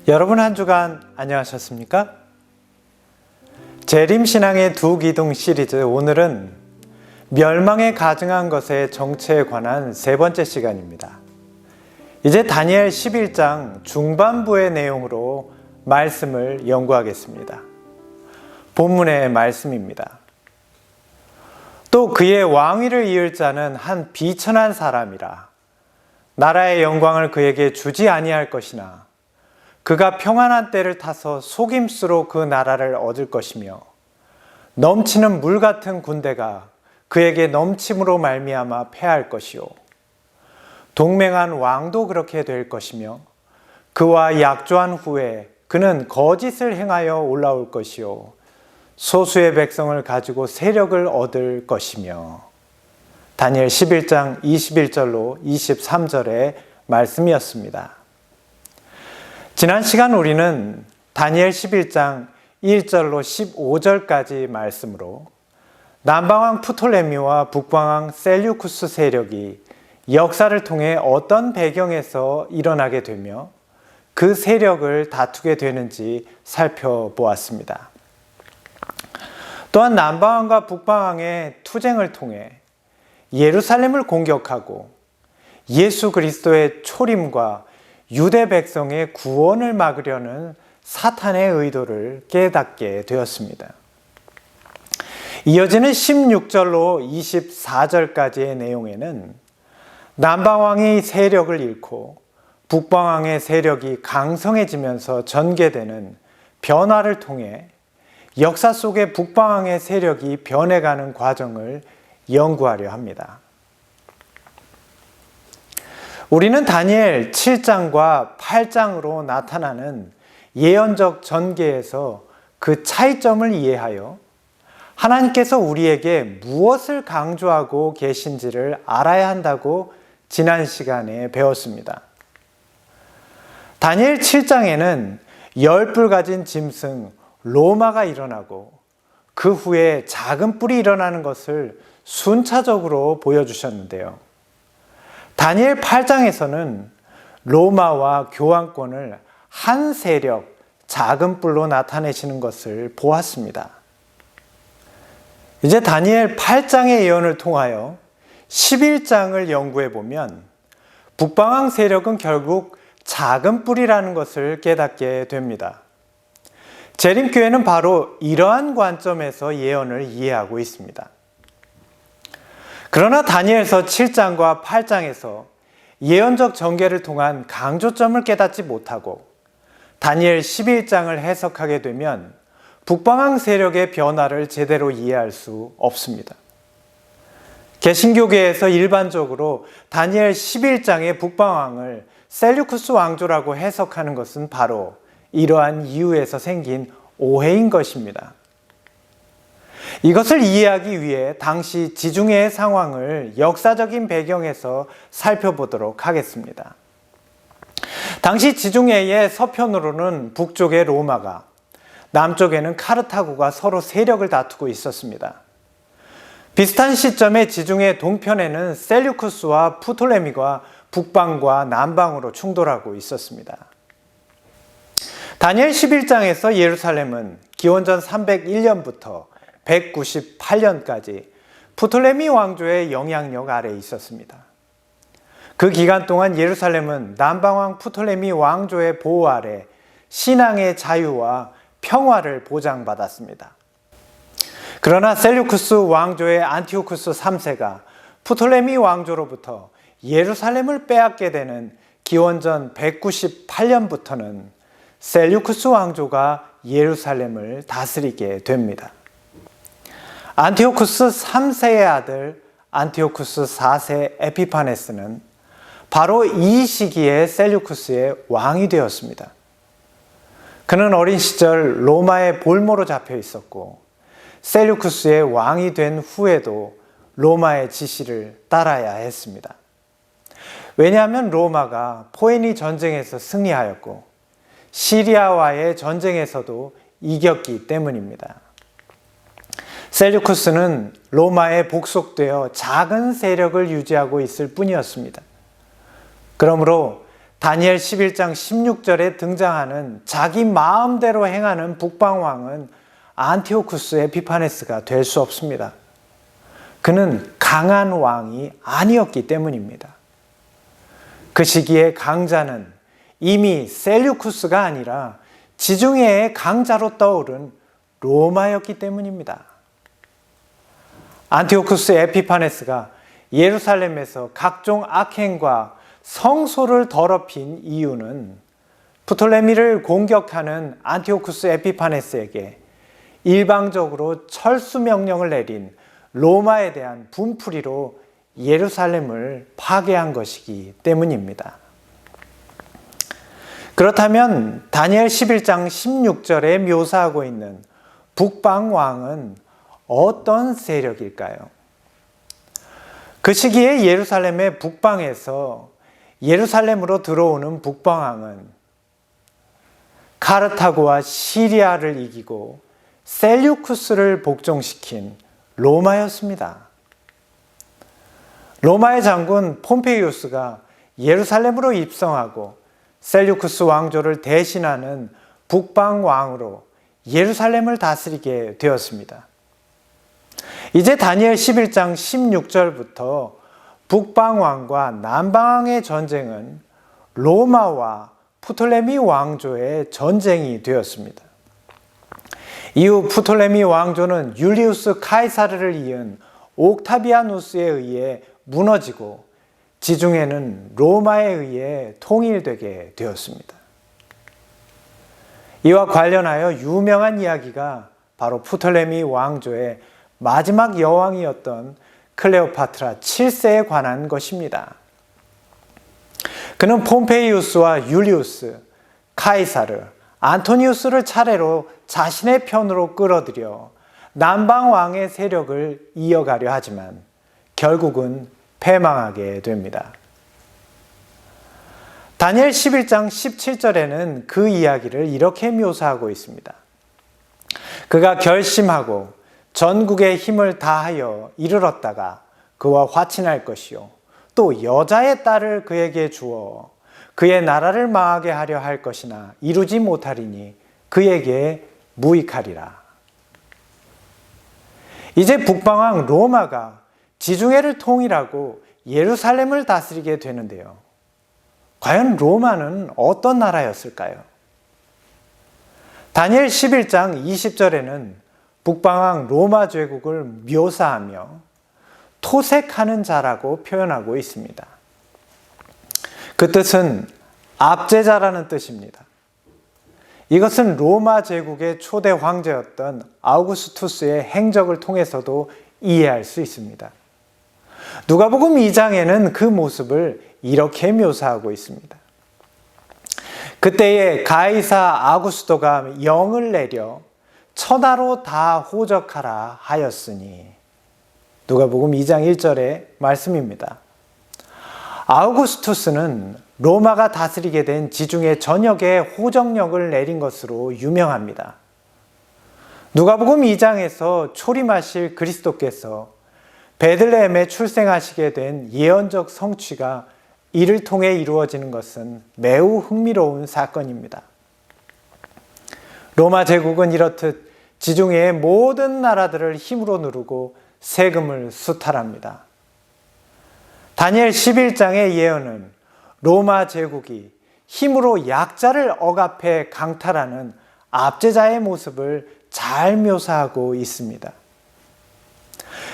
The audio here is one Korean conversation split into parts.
여러분 한 주간 안녕하셨습니까? 재림신앙의 두 기둥 시리즈, 오늘은 멸망에 가증한 것의 정체에 관한 세 번째 시간입니다. 이제 다니엘 11장 중반부의 내용으로 말씀을 연구하겠습니다. 본문의 말씀입니다. 또 그의 왕위를 이을 자는 한 비천한 사람이라. 나라의 영광을 그에게 주지 아니할 것이나 그가 평안한 때를 타서 속임수로 그 나라를 얻을 것이며 넘치는 물 같은 군대가 그에게 넘침으로 말미암아 패할 것이요 동맹한 왕도 그렇게 될 것이며 그와 약조한 후에 그는 거짓을 행하여 올라올 것이요 소수의 백성을 가지고 세력을 얻을 것이며. 다니엘 11장 21절로 23절의 말씀이었습니다. 지난 시간 우리는 다니엘 11장 1절로 15절까지 말씀으로 남방왕 프톨레미와 북방왕 셀류쿠스 세력이 역사를 통해 어떤 배경에서 일어나게 되며 그 세력을 다투게 되는지 살펴보았습니다. 또한 남방왕과 북방왕의 투쟁을 통해 예루살렘을 공격하고 예수 그리스도의 초림과 유대 백성의 구원을 막으려는 사탄의 의도를 깨닫게 되었습니다. 이어지는 16절로 24절까지의 내용에는 남방왕이 세력을 잃고 북방왕의 세력이 강성해지면서 전개되는 변화를 통해 역사 속의 북방왕의 세력이 변해가는 과정을 연구하려 합니다. 우리는 다니엘 7장과 8장으로 나타나는 예언적 전개에서 그 차이점을 이해하여 하나님께서 우리에게 무엇을 강조하고 계신지를 알아야 한다고 지난 시간에 배웠습니다. 다니엘 7장에는 10뿔 가진 짐승 로마가 일어나고 그 후에 작은 뿔이 일어나는 것을 순차적으로 보여주셨는데요. 다니엘 8장에서는 로마와 교황권을 한 세력, 작은 뿔로 나타내시는 것을 보았습니다. 이제 다니엘 8장의 예언을 통하여 11장을 연구해 보면 북방왕 세력은 결국 작은 뿔이라는 것을 깨닫게 됩니다. 재림교회는 바로 이러한 관점에서 예언을 이해하고 있습니다. 그러나 다니엘서 7장과 8장에서 예언적 전개를 통한 강조점을 깨닫지 못하고 다니엘 11장을 해석하게 되면 북방왕 세력의 변화를 제대로 이해할 수 없습니다. 개신교계에서 일반적으로 다니엘 11장의 북방왕을 셀류쿠스 왕조라고 해석하는 것은 바로 이러한 이유에서 생긴 오해인 것입니다. 이것을 이해하기 위해 당시 지중해의 상황을 역사적인 배경에서 살펴보도록 하겠습니다. 당시 지중해의 서편으로는 북쪽의 로마가, 남쪽에는 카르타고가 서로 세력을 다투고 있었습니다. 비슷한 시점에 지중해 동편에는 셀류쿠스와 프톨레미가 북방과 남방으로 충돌하고 있었습니다. 다니엘 11장에서 예루살렘은 기원전 301년부터 198년까지 프톨레미 왕조의 영향력 아래에 있었습니다. 그 기간 동안 예루살렘은 남방왕 프톨레미 왕조의 보호 아래 신앙의 자유와 평화를 보장받았습니다. 그러나 셀류쿠스 왕조의 안티오쿠스 3세가 프톨레미 왕조로부터 예루살렘을 빼앗게 되는 기원전 198년부터는 셀류쿠스 왕조가 예루살렘을 다스리게 됩니다. 안티오쿠스 3세의 아들 안티오쿠스 4세 에피파네스는 바로 이 시기에 셀류쿠스의 왕이 되었습니다. 그는 어린 시절 로마의 볼모로 잡혀 있었고 셀류쿠스의 왕이 된 후에도 로마의 지시를 따라야 했습니다. 왜냐하면 로마가 포에니 전쟁에서 승리하였고 시리아와의 전쟁에서도 이겼기 때문입니다. 셀류쿠스는 로마에 복속되어 작은 세력을 유지하고 있을 뿐이었습니다. 그러므로 다니엘 11장 16절에 등장하는 자기 마음대로 행하는 북방왕은 안티오쿠스 에피파네스가 될 수 없습니다. 그는 강한 왕이 아니었기 때문입니다. 그 시기의 강자는 이미 셀류쿠스가 아니라 지중해의 강자로 떠오른 로마였기 때문입니다. 안티오쿠스 에피파네스가 예루살렘에서 각종 악행과 성소를 더럽힌 이유는 프톨레미를 공격하는 안티오쿠스 에피파네스에게 일방적으로 철수 명령을 내린 로마에 대한 분풀이로 예루살렘을 파괴한 것이기 때문입니다. 그렇다면 다니엘 11장 16절에 묘사하고 있는 북방왕은 어떤 세력일까요? 그 시기에 예루살렘의 북방에서 예루살렘으로 들어오는 북방왕은 카르타고와 시리아를 이기고 셀류쿠스를 복종시킨 로마였습니다. 로마의 장군 폼페이우스가 예루살렘으로 입성하고 셀류쿠스 왕조를 대신하는 북방왕으로 예루살렘을 다스리게 되었습니다. 이제 다니엘 11장 16절부터 북방왕과 남방왕의 전쟁은 로마와 프톨레미 왕조의 전쟁이 되었습니다. 이후 프톨레미 왕조는 율리우스 카이사르를 이은 옥타비아누스에 의해 무너지고 지중해는 로마에 의해 통일되게 되었습니다. 이와 관련하여 유명한 이야기가 바로 프톨레미 왕조의 마지막 여왕이었던 클레오파트라 7세에 관한 것입니다. 그는 폼페이우스와 율리우스, 카이사르, 안토니우스를 차례로 자신의 편으로 끌어들여 남방왕의 세력을 이어가려 하지만 결국은 패망하게 됩니다. 다니엘 11장 17절에는 그 이야기를 이렇게 묘사하고 있습니다. 그가 결심하고 전국의 힘을 다하여 이르렀다가 그와 화친할 것이요 또 여자의 딸을 그에게 주어 그의 나라를 망하게 하려 할 것이나 이루지 못하리니 그에게 무익하리라. 이제 북방왕 로마가 지중해를 통일하고 예루살렘을 다스리게 되는데요. 과연 로마는 어떤 나라였을까요? 다니엘 11장 20절에는 북방왕 로마 제국을 묘사하며 토색하는 자라고 표현하고 있습니다. 그 뜻은 압제자라는 뜻입니다. 이것은 로마 제국의 초대 황제였던 아우구스투스의 행적을 통해서도 이해할 수 있습니다. 누가복음 2장에는 그 모습을 이렇게 묘사하고 있습니다. 그때에 가이사 아구스토가 영을 내려 천하로 다 호적하라 하였으니 누가복음 2장 1절의 말씀입니다. 아우구스투스는 로마가 다스리게 된 지중해 전역에 호적령을 내린 것으로 유명합니다. 누가복음 2장에서 초림하실 그리스도께서 베들레헴에 출생하시게 된 예언적 성취가 이를 통해 이루어지는 것은 매우 흥미로운 사건입니다. 로마 제국은 이렇듯 지중해의 모든 나라들을 힘으로 누르고 세금을 수탈합니다. 다니엘 11장의 예언은 로마 제국이 힘으로 약자를 억압해 강탈하는 압제자의 모습을 잘 묘사하고 있습니다.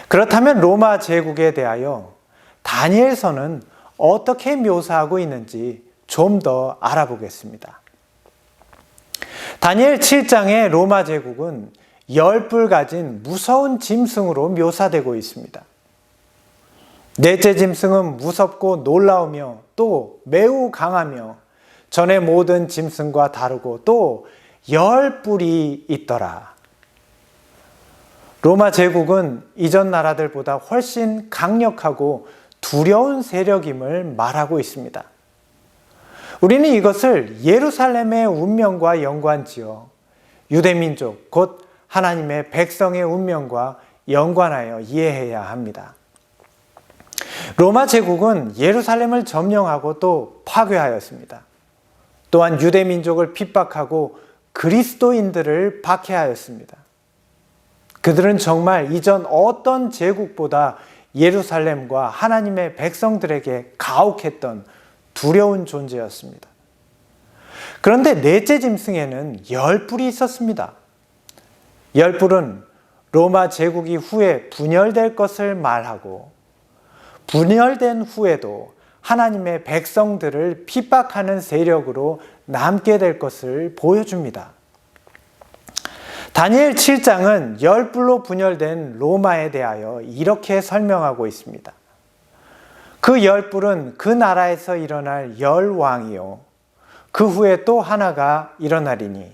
그렇다면 로마 제국에 대하여 다니엘서는 어떻게 묘사하고 있는지 좀 더 알아보겠습니다. 다니엘 7장의 로마 제국은 10뿔 가진 무서운 짐승으로 묘사되고 있습니다. 넷째 짐승은 무섭고 놀라우며 또 매우 강하며 전의 모든 짐승과 다르고 또 10뿔이 있더라. 로마 제국은 이전 나라들보다 훨씬 강력하고 두려운 세력임을 말하고 있습니다. 우리는 이것을 예루살렘의 운명과 연관지어 유대민족 곧 하나님의 백성의 운명과 연관하여 이해해야 합니다. 로마 제국은 예루살렘을 점령하고 또 파괴하였습니다. 또한 유대 민족을 핍박하고 그리스도인들을 박해하였습니다. 그들은 정말 이전 어떤 제국보다 예루살렘과 하나님의 백성들에게 가혹했던 두려운 존재였습니다. 그런데 넷째 짐승에는 열뿔이 있었습니다. 열뿔은 로마 제국이 후에 분열될 것을 말하고 분열된 후에도 하나님의 백성들을 핍박하는 세력으로 남게 될 것을 보여줍니다. 다니엘 7장은 열불로 분열된 로마에 대하여 이렇게 설명하고 있습니다. 그 열불은 그 나라에서 일어날 열왕이요 그 후에 또 하나가 일어나리니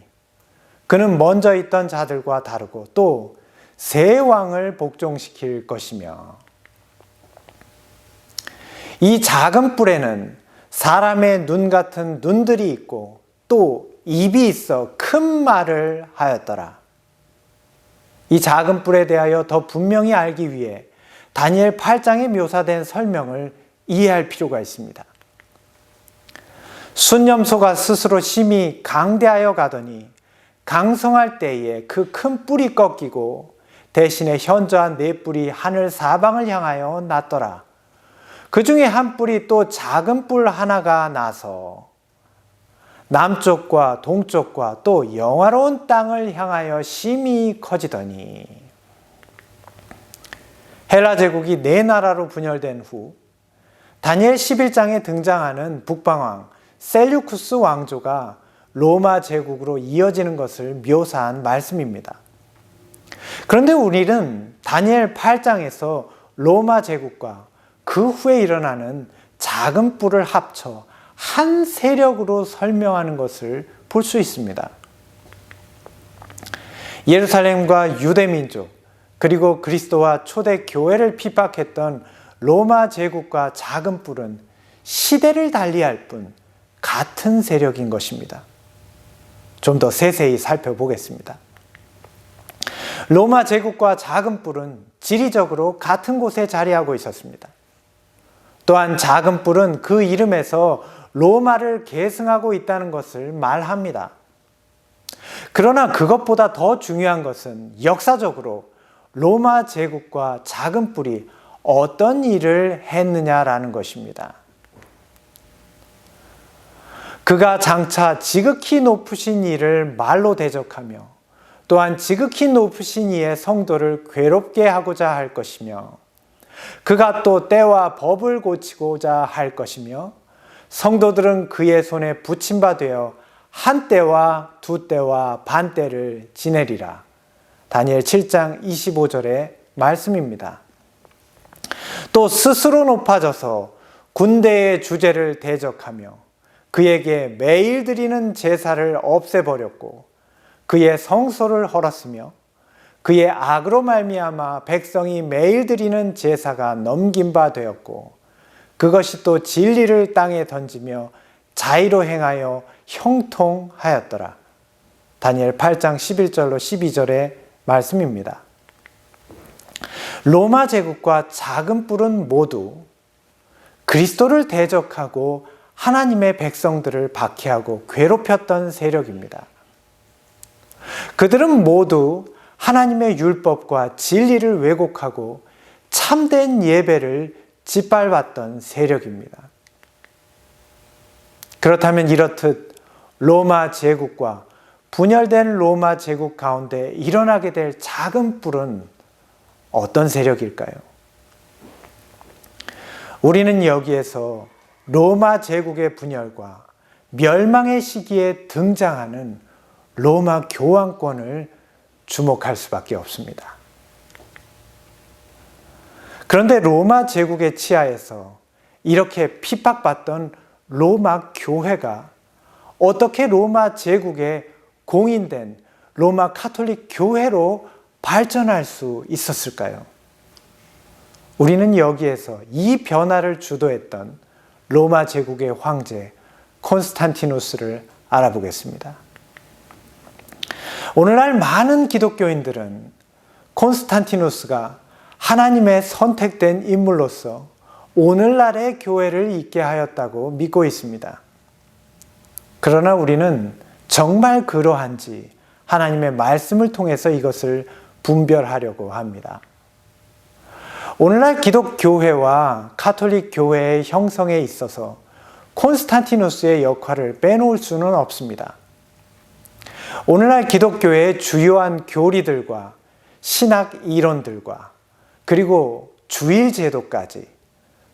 그는 먼저 있던 자들과 다르고 또 새 왕을 복종시킬 것이며, 이 작은 뿔에는 사람의 눈 같은 눈들이 있고 또 입이 있어 큰 말을 하였더라. 이 작은 뿔에 대하여 더 분명히 알기 위해 다니엘 8장에 묘사된 설명을 이해할 필요가 있습니다. 순념소가 스스로 심히 강대하여 가더니 강성할 때에 그 큰 뿔이 꺾이고 대신에 현저한 네 뿔이 하늘 사방을 향하여 났더라. 그 중에 한 뿔이 또 작은 뿔 하나가 나서 남쪽과 동쪽과 또 영화로운 땅을 향하여 심히 커지더니, 헬라 제국이 네 나라로 분열된 후 다니엘 11장에 등장하는 북방왕 셀류쿠스 왕조가 로마 제국으로 이어지는 것을 묘사한 말씀입니다. 그런데 우리는 다니엘 8장에서 로마 제국과 그 후에 일어나는 작은 뿔을 합쳐 한 세력으로 설명하는 것을 볼 수 있습니다. 예루살렘과 유대 민족 그리고 그리스도와 초대 교회를 핍박했던 로마 제국과 작은 뿔은 시대를 달리할 뿐 같은 세력인 것입니다. 좀 더 세세히 살펴보겠습니다. 로마 제국과 작은 뿔은 지리적으로 같은 곳에 자리하고 있었습니다. 또한 작은 뿔은 그 이름에서 로마를 계승하고 있다는 것을 말합니다. 그러나 그것보다 더 중요한 것은 역사적으로 로마 제국과 작은 뿔이 어떤 일을 했느냐라는 것입니다. 그가 장차 지극히 높으신 이를 말로 대적하며 또한 지극히 높으신 이의 성도를 괴롭게 하고자 할 것이며, 그가 또 때와 법을 고치고자 할 것이며, 성도들은 그의 손에 붙임 바 되어 한 때와 두 때와 반 때를 지내리라. 다니엘 7장 25절의 말씀입니다. 또 스스로 높아져서 군대의 주제를 대적하며 그에게 매일 드리는 제사를 없애버렸고 그의 성소를 헐었으며 그의 악으로 말미암아 백성이 매일 드리는 제사가 넘긴 바 되었고 그것이 또 진리를 땅에 던지며 자의로 행하여 형통하였더라. 다니엘 8장 11절로 12절의 말씀입니다. 로마 제국과 작은 뿔은 모두 그리스도를 대적하고 하나님의 백성들을 박해하고 괴롭혔던 세력입니다. 그들은 모두 하나님의 율법과 진리를 왜곡하고 참된 예배를 짓밟았던 세력입니다. 그렇다면 이렇듯 로마 제국과 분열된 로마 제국 가운데 일어나게 될 작은 뿔은 어떤 세력일까요? 우리는 여기에서 로마 제국의 분열과 멸망의 시기에 등장하는 로마 교황권을 주목할 수밖에 없습니다. 그런데 로마 제국의 치하에서 이렇게 핍박받던 로마 교회가 어떻게 로마 제국의 공인된 로마 가톨릭 교회로 발전할 수 있었을까요? 우리는 여기에서 이 변화를 주도했던 로마 제국의 황제 콘스탄티누스를 알아보겠습니다. 오늘날 많은 기독교인들은 콘스탄티누스가 하나님의 선택된 인물로서 오늘날의 교회를 있게 하였다고 믿고 있습니다. 그러나 우리는 정말 그러한지 하나님의 말씀을 통해서 이것을 분별하려고 합니다. 오늘날 기독교회와 가톨릭 교회의 형성에 있어서 콘스탄티누스의 역할을 빼놓을 수는 없습니다. 오늘날 기독교회의 주요한 교리들과 신학 이론들과 그리고 주일 제도까지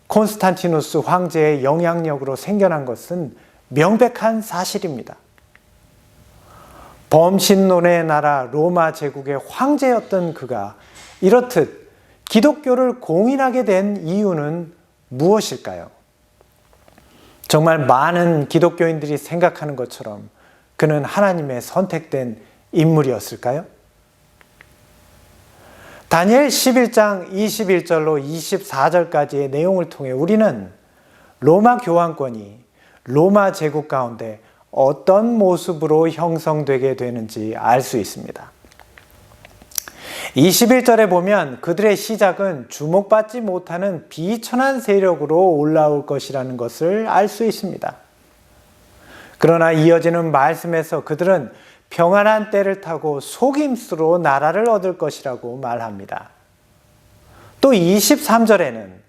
콘스탄티누스 황제의 영향력으로 생겨난 것은 명백한 사실입니다. 범신론의 나라 로마 제국의 황제였던 그가 이렇듯 기독교를 공인하게 된 이유는 무엇일까요? 정말 많은 기독교인들이 생각하는 것처럼 그는 하나님의 선택된 인물이었을까요? 다니엘 11장 21절로 24절까지의 내용을 통해 우리는 로마 교황권이 로마 제국 가운데 어떤 모습으로 형성되게 되는지 알 수 있습니다. 21절에 보면 그들의 시작은 주목받지 못하는 비천한 세력으로 올라올 것이라는 것을 알 수 있습니다. 그러나 이어지는 말씀에서 그들은 평안한 때를 타고 속임수로 나라를 얻을 것이라고 말합니다. 또 23절에는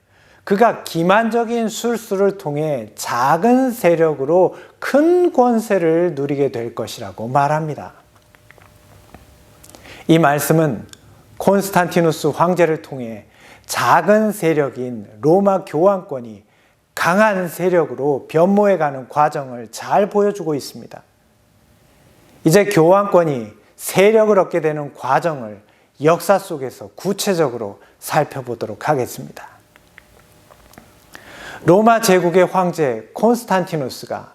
그가 기만적인 술수를 통해 작은 세력으로 큰 권세를 누리게 될 것이라고 말합니다. 이 말씀은 콘스탄티누스 황제를 통해 작은 세력인 로마 교황권이 강한 세력으로 변모해가는 과정을 잘 보여주고 있습니다. 이제 교황권이 세력을 얻게 되는 과정을 역사 속에서 구체적으로 살펴보도록 하겠습니다. 로마 제국의 황제 콘스탄티누스가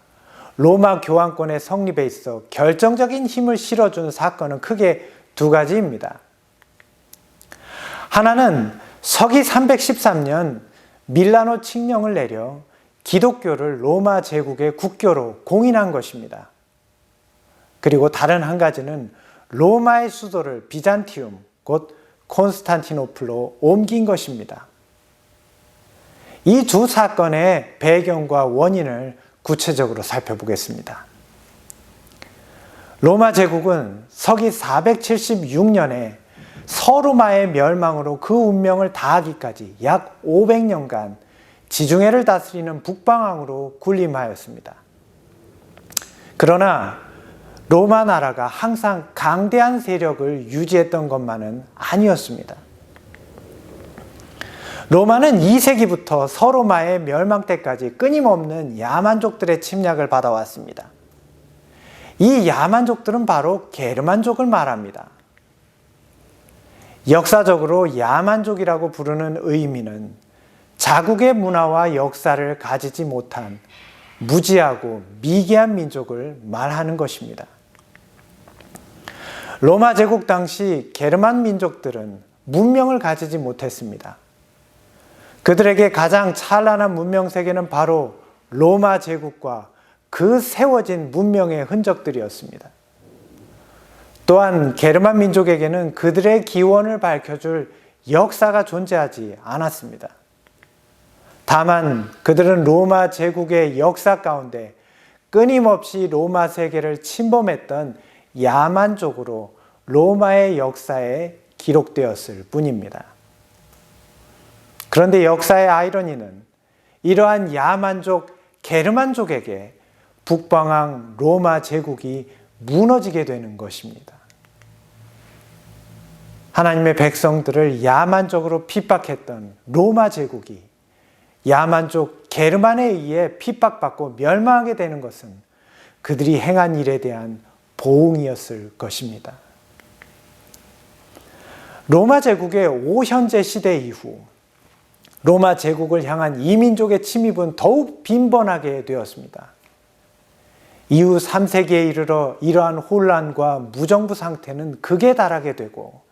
로마 교황권의 성립에 있어 결정적인 힘을 실어준 사건은 크게 두 가지입니다. 하나는 서기 313년 밀라노 칙령을 내려 기독교를 로마 제국의 국교로 공인한 것입니다. 그리고 다른 한 가지는 로마의 수도를 비잔티움, 곧 콘스탄티노플로 옮긴 것입니다. 이 두 사건의 배경과 원인을 구체적으로 살펴보겠습니다. 로마 제국은 서기 476년에 서로마의 멸망으로 그 운명을 다하기까지 약 500년간 지중해를 다스리는 북방왕으로 군림하였습니다. 그러나 로마 나라가 항상 강대한 세력을 유지했던 것만은 아니었습니다. 로마는 2세기부터 서로마의 멸망 때까지 끊임없는 야만족들의 침략을 받아왔습니다. 이 야만족들은 바로 게르만족을 말합니다. 역사적으로 야만족이라고 부르는 의미는 자국의 문화와 역사를 가지지 못한 무지하고 미개한 민족을 말하는 것입니다. 로마 제국 당시 게르만 민족들은 문명을 가지지 못했습니다. 그들에게 가장 찬란한 문명 세계는 바로 로마 제국과 그 세워진 문명의 흔적들이었습니다. 또한 게르만 민족에게는 그들의 기원을 밝혀줄 역사가 존재하지 않았습니다. 다만 그들은 로마 제국의 역사 가운데 끊임없이 로마 세계를 침범했던 야만족으로 로마의 역사에 기록되었을 뿐입니다. 그런데 역사의 아이러니는 이러한 야만족 게르만족에게 북방왕 로마 제국이 무너지게 되는 것입니다. 하나님의 백성들을 야만족으로 핍박했던 로마 제국이 야만족 게르만에 의해 핍박받고 멸망하게 되는 것은 그들이 행한 일에 대한 보응이었을 것입니다. 로마 제국의 오현제 시대 이후 로마 제국을 향한 이민족의 침입은 더욱 빈번하게 되었습니다. 이후 3세기에 이르러 이러한 혼란과 무정부 상태는 극에 달하게 되고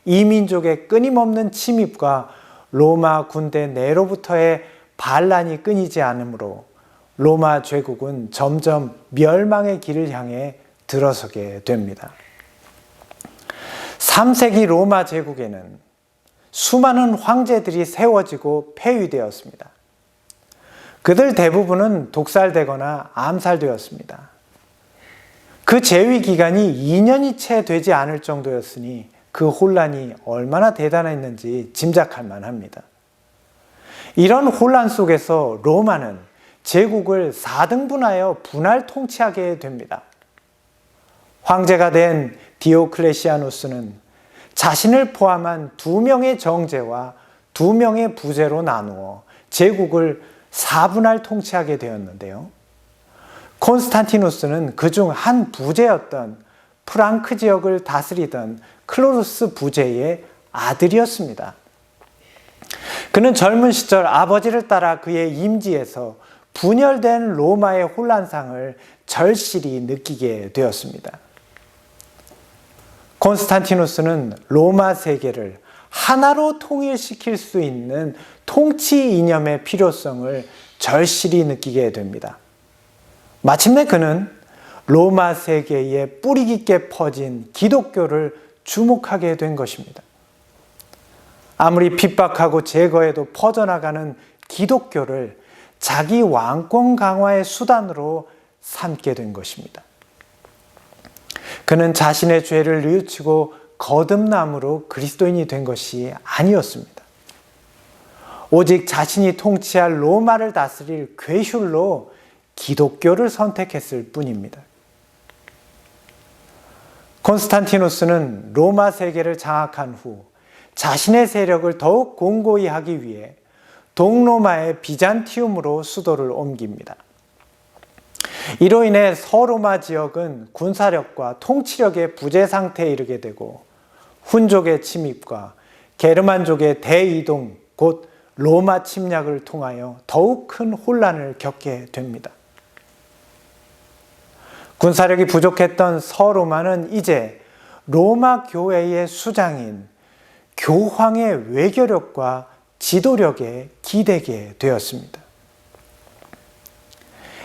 이민족의 끊임없는 침입과 로마 군대 내로부터의 반란이 끊이지 않으므로 로마 제국은 점점 멸망의 길을 향해 들어서게 됩니다. 3세기 로마 제국에는 수많은 황제들이 세워지고 폐위되었습니다. 그들 대부분은 독살되거나 암살되었습니다. 그 재위 기간이 2년이 채 되지 않을 정도였으니 그 혼란이 얼마나 대단했는지 짐작할 만합니다. 이런 혼란 속에서 로마는 제국을 4등분하여 분할 통치하게 됩니다. 황제가 된 디오클레시아누스는 자신을 포함한 2명의 정제와 2명의 부제로 나누어 제국을 4분할 통치하게 되었는데요. 콘스탄티누스는 그중 한 부제였던 프랑크 지역을 다스리던 클로루스 부제의 아들이었습니다. 그는 젊은 시절 아버지를 따라 그의 임지에서 분열된 로마의 혼란상을 절실히 느끼게 되었습니다. 콘스탄티누스는 로마 세계를 하나로 통일시킬 수 있는 통치 이념의 필요성을 절실히 느끼게 됩니다. 마침내 그는 로마 세계에 뿌리 깊게 퍼진 기독교를 주목하게 된 것입니다. 아무리 핍박하고 제거해도 퍼져나가는 기독교를 자기 왕권 강화의 수단으로 삼게 된 것입니다. 그는 자신의 죄를 뉘우치고 거듭남으로 그리스도인이 된 것이 아니었습니다. 오직 자신이 통치할 로마를 다스릴 괴슐로 기독교를 선택했을 뿐입니다. 콘스탄티누스는 로마 세계를 장악한 후 자신의 세력을 더욱 공고히 하기 위해 동로마의 비잔티움으로 수도를 옮깁니다. 이로 인해 서로마 지역은 군사력과 통치력의 부재 상태에 이르게 되고 훈족의 침입과 게르만족의 대이동 곧 로마 침략을 통하여 더욱 큰 혼란을 겪게 됩니다. 군사력이 부족했던 서로마는 이제 로마 교회의 수장인 교황의 외교력과 지도력에 기대게 되었습니다.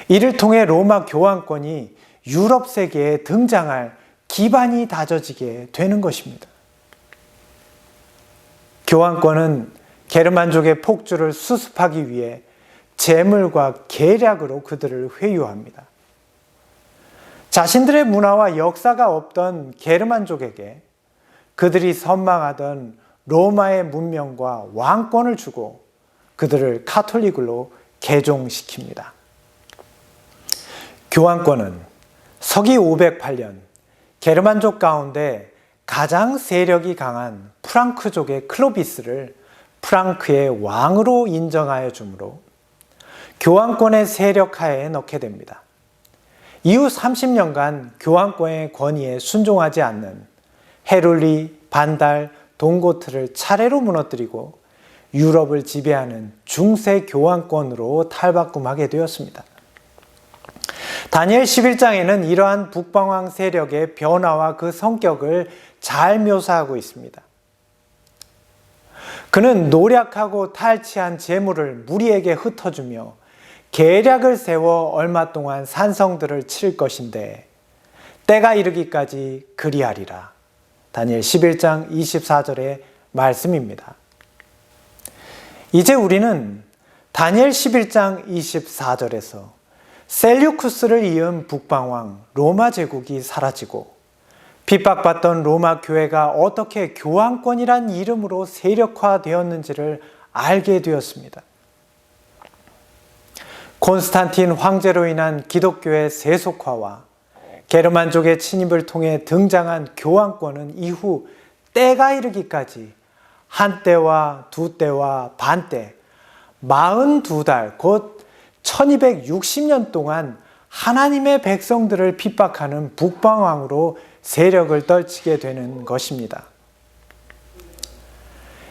이를 통해 로마 교황권이 유럽 세계에 등장할 기반이 다져지게 되는 것입니다. 교황권은 게르만족의 폭주를 수습하기 위해 재물과 계략으로 그들을 회유합니다. 자신들의 문화와 역사가 없던 게르만족에게 그들이 선망하던 로마의 문명과 왕권을 주고 그들을 카톨릭으로 개종시킵니다. 교황권은 서기 508년 게르만족 가운데 가장 세력이 강한 프랑크족의 클로비스를 프랑크의 왕으로 인정하여 주므로 교황권의 세력 하에 넣게 됩니다. 이후 30년간 교황권의 권위에 순종하지 않는 헤룰리, 반달, 동고트를 차례로 무너뜨리고 유럽을 지배하는 중세 교황권으로 탈바꿈하게 되었습니다. 다니엘 11장에는 이러한 북방왕 세력의 변화와 그 성격을 잘 묘사하고 있습니다. 그는 노력하고 탈취한 재물을 무리에게 흩어주며 계략을 세워 얼마 동안 산성들을 칠 것인데 때가 이르기까지 그리하리라. 다니엘 11장 24절의 말씀입니다. 이제 우리는 다니엘 11장 24절에서 셀류쿠스를 이은 북방왕 로마 제국이 사라지고 핍박받던 로마 교회가 어떻게 교황권이란 이름으로 세력화되었는지를 알게 되었습니다. 콘스탄틴 황제로 인한 기독교의 세속화와 게르만족의 침입을 통해 등장한 교황권은 이후 때가 이르기까지 한 때와 두 때와 반 때 42달 곧 1260년 동안 하나님의 백성들을 핍박하는 북방왕으로 세력을 떨치게 되는 것입니다.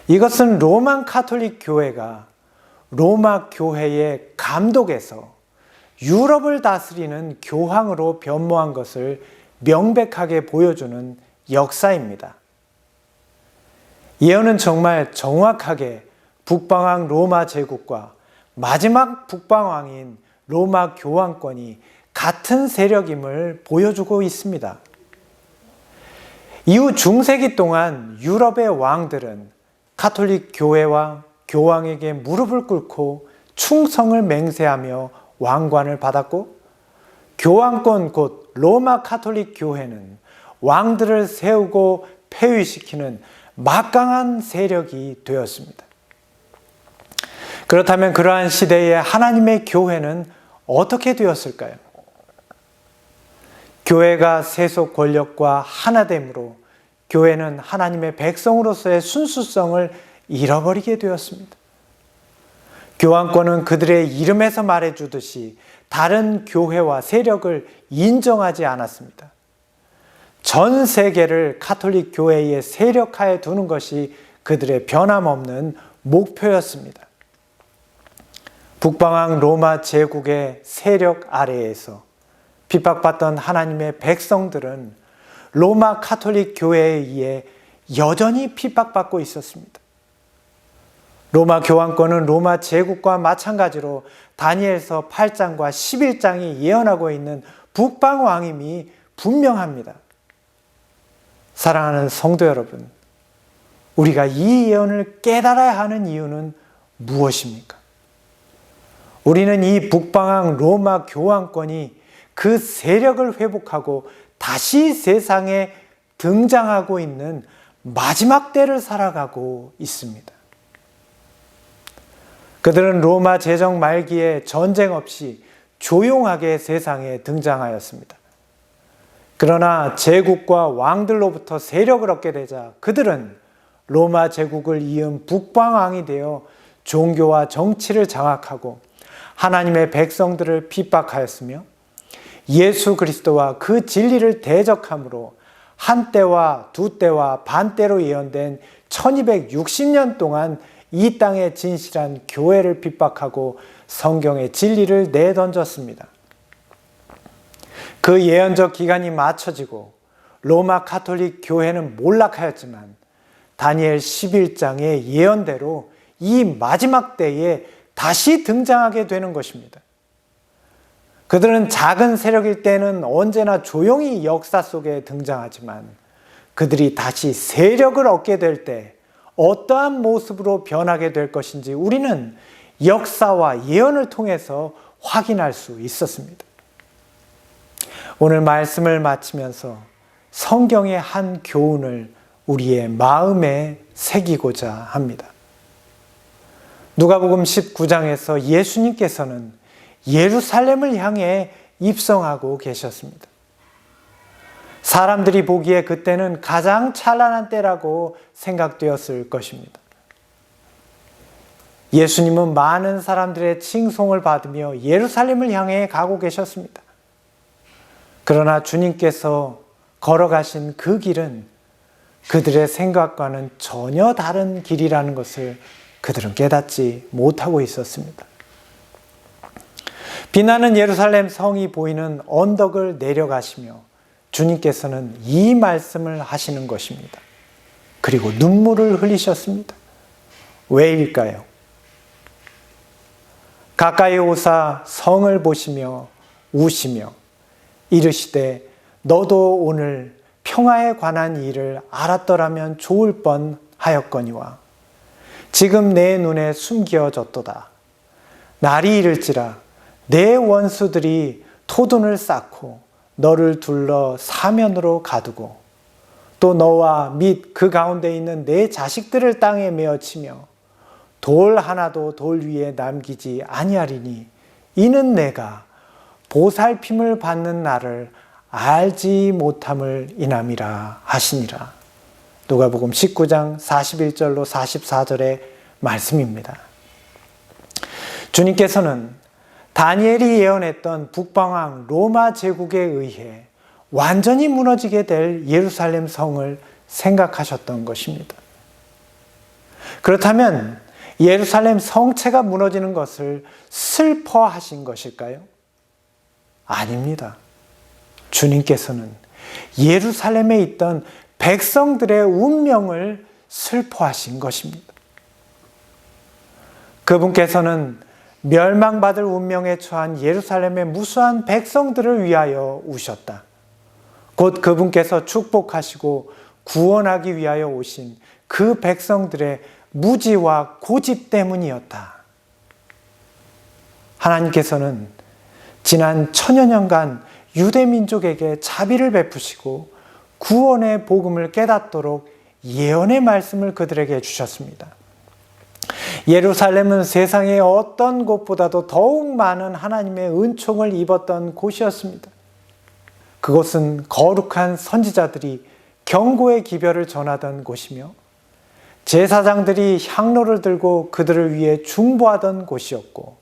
이것은 로만 카톨릭 교회가 로마 교회의 감독에서 유럽을 다스리는 교황으로 변모한 것을 명백하게 보여주는 역사입니다. 예언은 정말 정확하게 북방왕 로마 제국과 마지막 북방왕인 로마 교황권이 같은 세력임을 보여주고 있습니다. 이후 중세기 동안 유럽의 왕들은 가톨릭 교회와 교황에게 무릎을 꿇고 충성을 맹세하며 왕관을 받았고, 교황권 곧 로마 가톨릭 교회는 왕들을 세우고 폐위시키는 막강한 세력이 되었습니다. 그렇다면 그러한 시대에 하나님의 교회는 어떻게 되었을까요? 교회가 세속 권력과 하나됨으로 교회는 하나님의 백성으로서의 순수성을 잃어버리게 되었습니다. 교황권은 그들의 이름에서 말해주듯이 다른 교회와 세력을 인정하지 않았습니다. 전 세계를 가톨릭 교회의 세력하에 두는 것이 그들의 변함없는 목표였습니다. 북방왕 로마 제국의 세력 아래에서 핍박받던 하나님의 백성들은 로마 가톨릭 교회에 의해 여전히 핍박받고 있었습니다. 로마 교황권은 로마 제국과 마찬가지로 다니엘서 8장과 11장이 예언하고 있는 북방왕임이 분명합니다. 사랑하는 성도 여러분, 우리가 이 예언을 깨달아야 하는 이유는 무엇입니까? 우리는 이 북방왕 로마 교황권이 그 세력을 회복하고 다시 세상에 등장하고 있는 마지막 때를 살아가고 있습니다. 그들은 로마 제정 말기에 전쟁 없이 조용하게 세상에 등장하였습니다. 그러나 제국과 왕들로부터 세력을 얻게 되자 그들은 로마 제국을 이은 북방왕이 되어 종교와 정치를 장악하고 하나님의 백성들을 핍박하였으며, 예수 그리스도와 그 진리를 대적함으로 한때와 두때와 반때로 예언된 1260년 동안 이 땅의 진실한 교회를 핍박하고 성경의 진리를 내던졌습니다. 그 예언적 기간이 맞춰지고 로마 가톨릭 교회는 몰락하였지만 다니엘 11장의 예언대로 이 마지막 때에 다시 등장하게 되는 것입니다. 그들은 작은 세력일 때는 언제나 조용히 역사 속에 등장하지만 그들이 다시 세력을 얻게 될 때 어떠한 모습으로 변하게 될 것인지 우리는 역사와 예언을 통해서 확인할 수 있었습니다. 오늘 말씀을 마치면서 성경의 한 교훈을 우리의 마음에 새기고자 합니다. 누가복음 19장에서 예수님께서는 예루살렘을 향해 입성하고 계셨습니다. 사람들이 보기에 그때는 가장 찬란한 때라고 생각되었을 것입니다. 예수님은 많은 사람들의 칭송을 받으며 예루살렘을 향해 가고 계셨습니다. 그러나 주님께서 걸어가신 그 길은 그들의 생각과는 전혀 다른 길이라는 것을 그들은 깨닫지 못하고 있었습니다. 빛나는 예루살렘 성이 보이는 언덕을 내려가시며 주님께서는 이 말씀을 하시는 것입니다. 그리고 눈물을 흘리셨습니다. 왜일까요? 가까이 오사 성을 보시며 우시며 이르시되 너도 오늘 평화에 관한 일을 알았더라면 좋을 뻔하였거니와 지금 내 눈에 숨겨졌도다. 날이 이를지라 내 원수들이 토둔을 쌓고 너를 둘러 사면으로 가두고 또 너와 및 그 가운데 있는 내 자식들을 땅에 메어치며 돌 하나도 돌 위에 남기지 아니하리니 이는 내가 보살핌을 받는 날을 알지 못함을 인함이라 하시니라. 누가복음 19장 41절로 44절의 말씀입니다. 주님께서는 다니엘이 예언했던 북방왕 로마 제국에 의해 완전히 무너지게 될 예루살렘 성을 생각하셨던 것입니다. 그렇다면 예루살렘 성체가 무너지는 것을 슬퍼하신 것일까요? 아닙니다. 주님께서는 예루살렘에 있던 백성들의 운명을 슬퍼하신 것입니다. 그분께서는 멸망받을 운명에 처한 예루살렘의 무수한 백성들을 위하여 우셨다. 곧 그분께서 축복하시고 구원하기 위하여 오신 그 백성들의 무지와 고집 때문이었다. 하나님께서는 지난 천여 년간 유대 민족에게 자비를 베푸시고 구원의 복음을 깨닫도록 예언의 말씀을 그들에게 주셨습니다. 예루살렘은 세상의 어떤 곳보다도 더욱 많은 하나님의 은총을 입었던 곳이었습니다. 그곳은 거룩한 선지자들이 경고의 기별을 전하던 곳이며 제사장들이 향로를 들고 그들을 위해 중보하던 곳이었고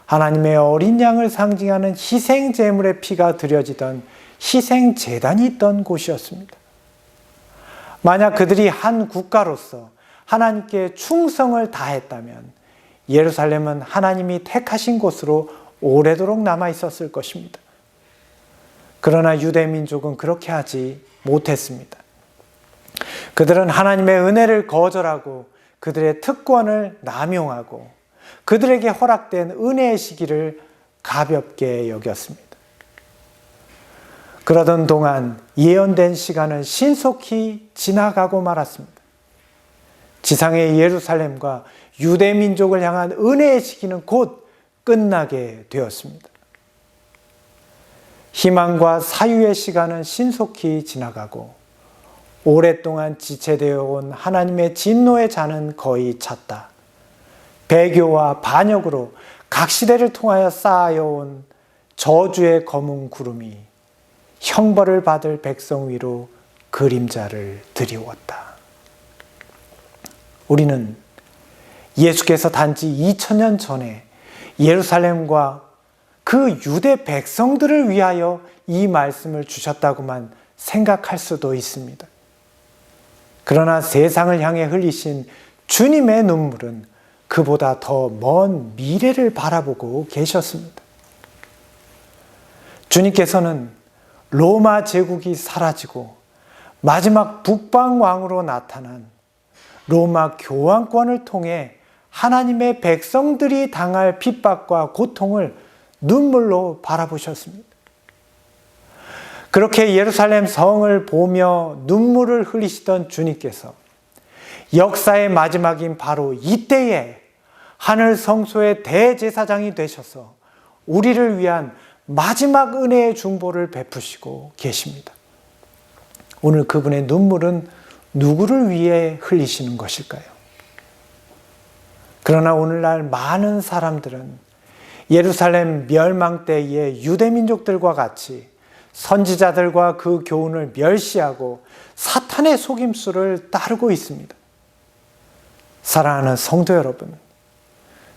하나님의 어린 양을 상징하는 희생 제물의 피가 드려지던 희생 제단이 있던 곳이었습니다. 만약 그들이 한 국가로서 하나님께 충성을 다했다면 예루살렘은 하나님이 택하신 곳으로 오래도록 남아 있었을 것입니다. 그러나 유대 민족은 그렇게 하지 못했습니다. 그들은 하나님의 은혜를 거절하고 그들의 특권을 남용하고 그들에게 허락된 은혜의 시기를 가볍게 여겼습니다. 그러던 동안 예언된 시간은 신속히 지나가고 말았습니다. 지상의 예루살렘과 유대 민족을 향한 은혜의 시기는 곧 끝나게 되었습니다. 희망과 사유의 시간은 신속히 지나가고 오랫동안 지체되어 온 하나님의 진노의 잔은 거의 찼다. 배교와 반역으로 각 시대를 통하여 쌓아온 저주의 검은 구름이 형벌을 받을 백성 위로 그림자를 드리웠다. 우리는 예수께서 단지 2000년 전에 예루살렘과 그 유대 백성들을 위하여 이 말씀을 주셨다고만 생각할 수도 있습니다. 그러나 세상을 향해 흘리신 주님의 눈물은 그보다 더 먼 미래를 바라보고 계셨습니다. 주님께서는 로마 제국이 사라지고 마지막 북방왕으로 나타난 로마 교황권을 통해 하나님의 백성들이 당할 핍박과 고통을 눈물로 바라보셨습니다. 그렇게 예루살렘 성을 보며 눈물을 흘리시던 주님께서 역사의 마지막인 바로 이때에 하늘 성소의 대제사장이 되셔서 우리를 위한 마지막 은혜의 중보를 베푸시고 계십니다. 오늘 그분의 눈물은 누구를 위해 흘리시는 것일까요? 그러나 오늘날 많은 사람들은 예루살렘 멸망 때의 유대민족들과 같이 선지자들과 그 교훈을 멸시하고 사탄의 속임수를 따르고 있습니다. 사랑하는 성도 여러분,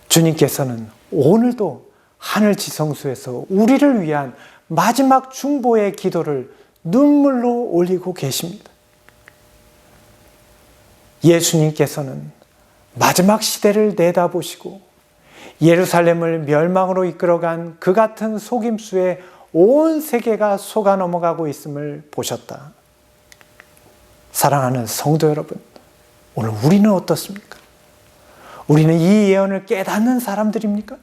주님께서는 오늘도 하늘 지성소에서 우리를 위한 마지막 중보의 기도를 눈물로 올리고 계십니다. 예수님께서는 마지막 시대를 내다보시고 예루살렘을 멸망으로 이끌어간 그 같은 속임수에 온 세계가 속아 넘어가고 있음을 보셨다. 사랑하는 성도 여러분, 오늘 우리는 어떻습니까? 우리는 이 예언을 깨닫는 사람들입니까?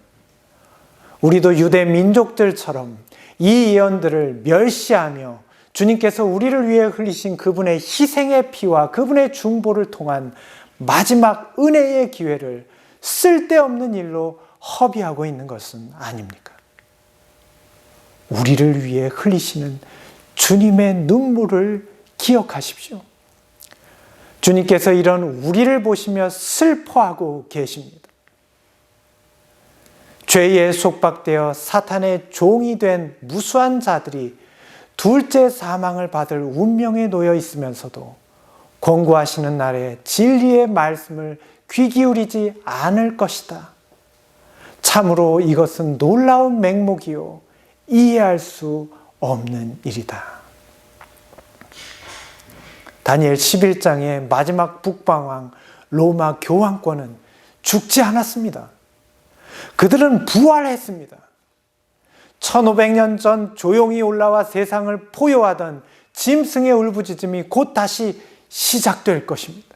우리도 유대 민족들처럼 이 예언들을 멸시하며 주님께서 우리를 위해 흘리신 그분의 희생의 피와 그분의 중보를 통한 마지막 은혜의 기회를 쓸데없는 일로 허비하고 있는 것은 아닙니까? 우리를 위해 흘리시는 주님의 눈물을 기억하십시오. 주님께서 이런 우리를 보시며 슬퍼하고 계십니다. 죄에 속박되어 사탄의 종이 된 무수한 자들이 둘째 사망을 받을 운명에 놓여 있으면서도 권고하시는 날에 진리의 말씀을 귀 기울이지 않을 것이다. 참으로 이것은 놀라운 맹목이요 이해할 수 없는 일이다. 다니엘 11장의 마지막 북방왕 로마 교황권은 죽지 않았습니다. 그들은 부활했습니다. 1500년 전 조용히 올라와 세상을 포효하던 짐승의 울부짖음이 곧 다시 시작될 것입니다.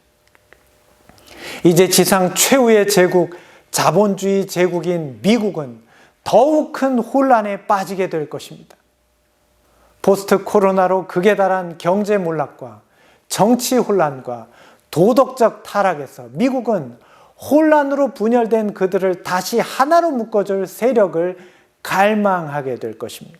이제 지상 최후의 제국, 자본주의 제국인 미국은 더욱 큰 혼란에 빠지게 될 것입니다. 포스트 코로나로 극에 달한 경제 몰락과 정치 혼란과 도덕적 타락에서 미국은 혼란으로 분열된 그들을 다시 하나로 묶어줄 세력을 갈망하게 될 것입니다.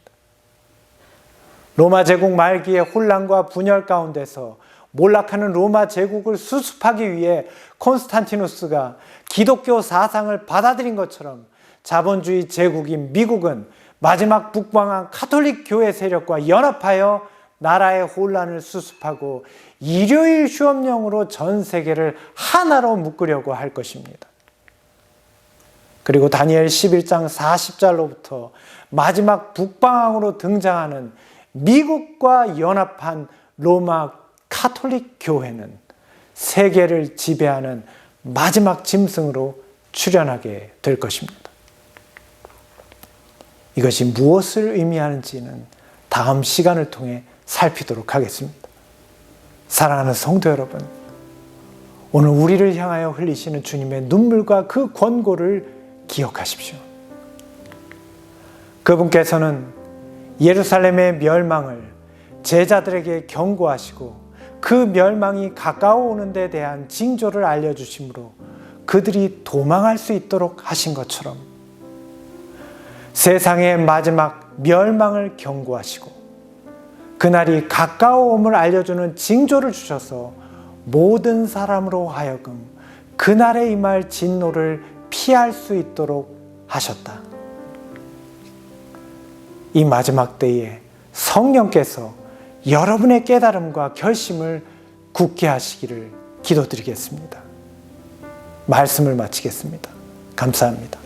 로마 제국 말기의 혼란과 분열 가운데서 몰락하는 로마 제국을 수습하기 위해 콘스탄티누스가 기독교 사상을 받아들인 것처럼 자본주의 제국인 미국은 마지막 북방한 가톨릭 교회 세력과 연합하여 나라의 혼란을 수습하고 일요일 휴업령으로 전 세계를 하나로 묶으려고 할 것입니다. 그리고 다니엘 11장 40절로부터 마지막 북방항으로 등장하는 미국과 연합한 로마 가톨릭 교회는 세계를 지배하는 마지막 짐승으로 출현하게 될 것입니다. 이것이 무엇을 의미하는지는 다음 시간을 통해 살피도록 하겠습니다. 사랑하는 성도 여러분, 오늘 우리를 향하여 흘리시는 주님의 눈물과 그 권고를 기억하십시오. 그분께서는 예루살렘의 멸망을 제자들에게 경고하시고 그 멸망이 가까워 오는 데 대한 징조를 알려주심으로 그들이 도망할 수 있도록 하신 것처럼 세상의 마지막 멸망을 경고하시고 그날이 가까워옴을 알려주는 징조를 주셔서 모든 사람으로 하여금 그날에 임할 진노를 피할 수 있도록 하셨다. 이 마지막 때에 성령께서 여러분의 깨달음과 결심을 굳게 하시기를 기도드리겠습니다. 말씀을 마치겠습니다. 감사합니다.